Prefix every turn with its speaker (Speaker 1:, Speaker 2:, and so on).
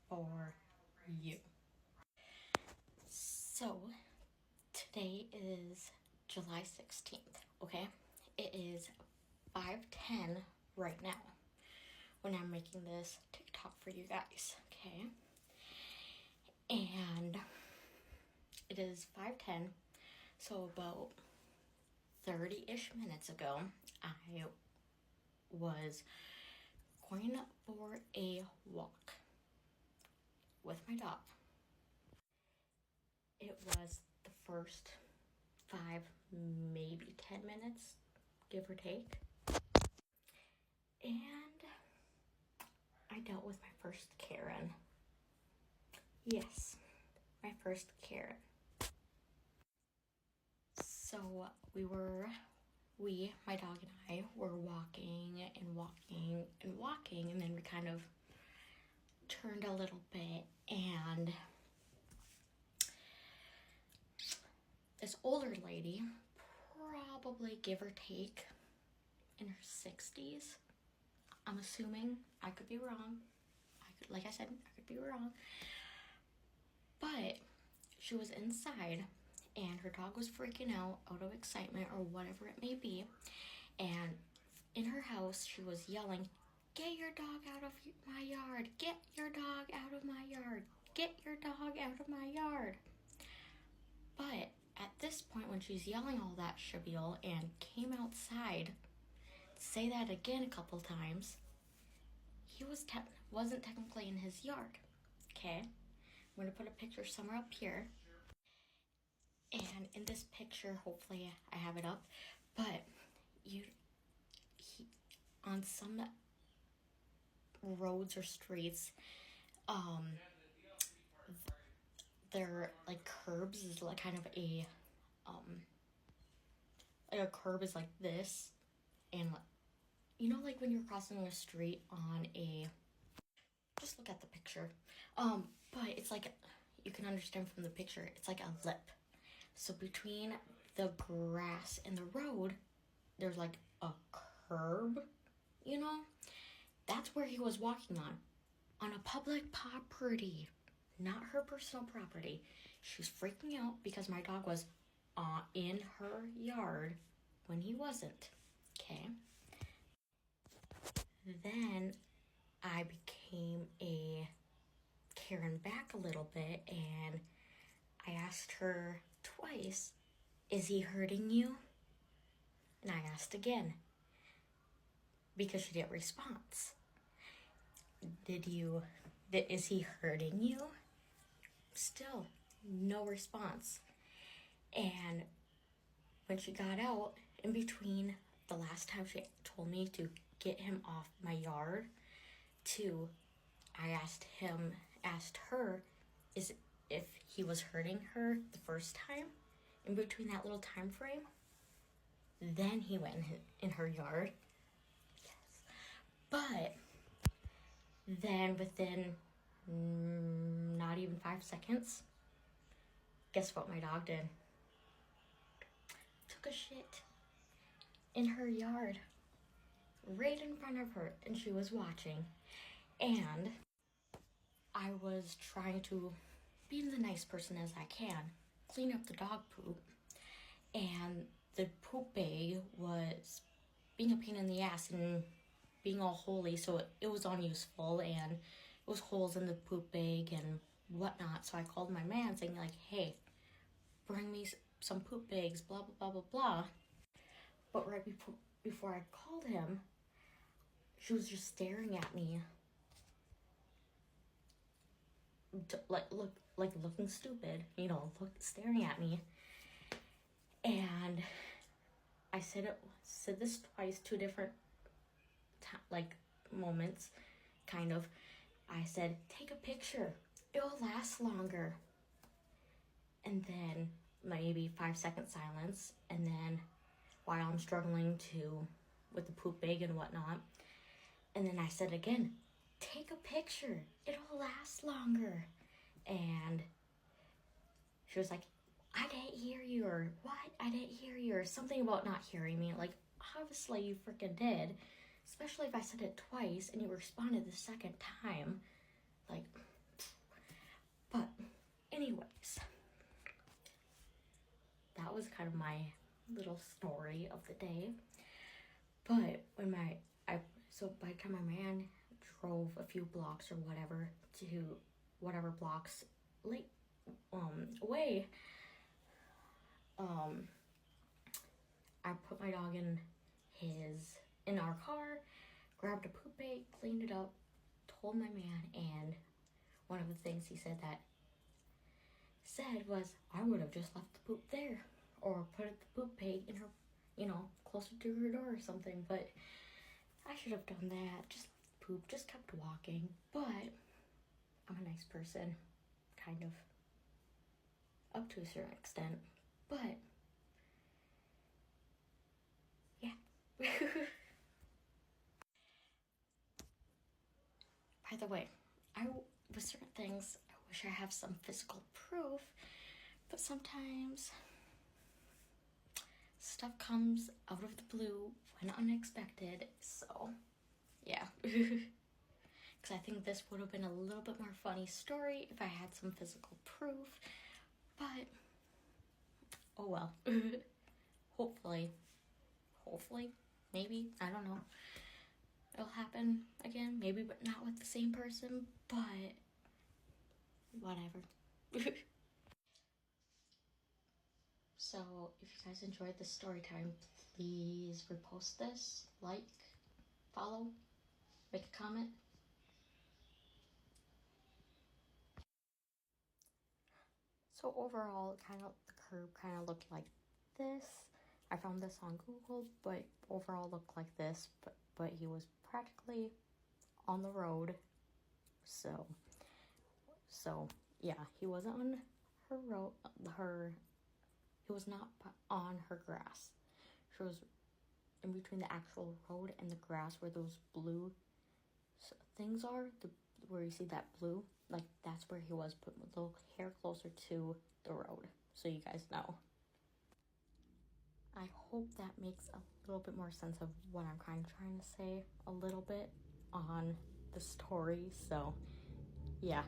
Speaker 1: for you. So, today is July 16th, okay? It is 5:10 right now when I'm making this TikTok for you guys, okay? And it is 5:10, so about 30-ish minutes ago, I was going for a walk with my dog. It was the first 5, maybe 10 minutes, give or take. And I dealt with my first Karen. Yes, my first Karen. So my dog and I were walking, and then we kind of turned a little bit, and this older lady, probably give or take in her 60s, I'm assuming. I could be wrong. Like I said, I could be wrong. But she was inside, and her dog was freaking out of excitement or whatever it may be. And in her house, she was yelling, "Get your dog out of my yard! Get your dog out of my yard! Get your dog out of my yard!" But at this point, when she's yelling all that spiel and came outside to say that again a couple times, he wasn't technically in his yard. Okay, I'm going to put a picture somewhere up here. And in this picture, hopefully I have it up, but on some roads or streets, they're like curbs is like kind of a curb is like this, and like when you're crossing a street on a, just look at the picture, but it's like, you can understand from the picture, it's like a lip. So between the grass and the road, there's like a curb, that's where he was walking on a public property, not her personal property. She was freaking out because my dog was in her yard when he wasn't. Okay. Then I became a Karen back a little bit, and I asked her twice, "Is he hurting you?" And I asked again, because she didn't respond. Is he hurting you? Still no response. And when she got out, in between the last time she told me to get him off my yard to, I asked her if he was hurting her the first time, in between that little time frame. Then he went in her yard. Yes. But then within not even 5 seconds, guess what my dog did? Took a shit in her yard, right in front of her, and she was watching. And I was trying to be the nice person as I can, clean up the dog poop, and the poop bag was being a pain in the ass and being all holy, so it was unuseful, and it was holes in the poop bag and whatnot. So I called my man saying like, "Hey, bring me some poop bags, blah blah blah blah blah." But right before I called him, she was just staring at me, looking stupid, staring at me. And I said this twice, 2 different moments, kind of. I said, "Take a picture, it'll last longer." And then maybe 5-second silence, and then while I'm struggling with the poop bag and whatnot, and then I said again, "Take a picture, it'll last longer." And she was like, "I didn't hear you," or "What? I didn't hear you," or something about not hearing me. Like, obviously you freaking did, especially if I said it twice and you responded the second time. Like, But anyways, that was kind of my little story of the day. But when by the time my man drove a few blocks or whatever to whatever blocks away, I put my dog in our car, grabbed a poop bag, cleaned it up, told my man, and one of the things he said was, I would have just left the poop there, or put the poop bag in her, closer to her door or something, but I should have done that. Just left the poop, just kept walking. But I'm a nice person, kind of, up to a certain extent. But yeah. By the way, with certain things, I wish I have some physical proof, but sometimes stuff comes out of the blue when unexpected, so yeah. Because I think this would have been a little bit more funny story if I had some physical proof, but oh well. Hopefully, maybe, I don't know. It'll happen again, maybe, but not with the same person, but whatever. So, if you guys enjoyed this story time, please repost this, like, follow, make a comment. So overall, the curb kind of looked like this. I found this on Google, but overall looked like this, but he was practically on the road. So yeah, he wasn't on her road, he was not on her grass. She was in between the actual road and the grass where those blue things are, where you see that blue, like that's where he was, put a little hair closer to the road, so you guys know. I hope that makes a little bit more sense of what I'm kind of trying to say a little bit on the story, so yeah.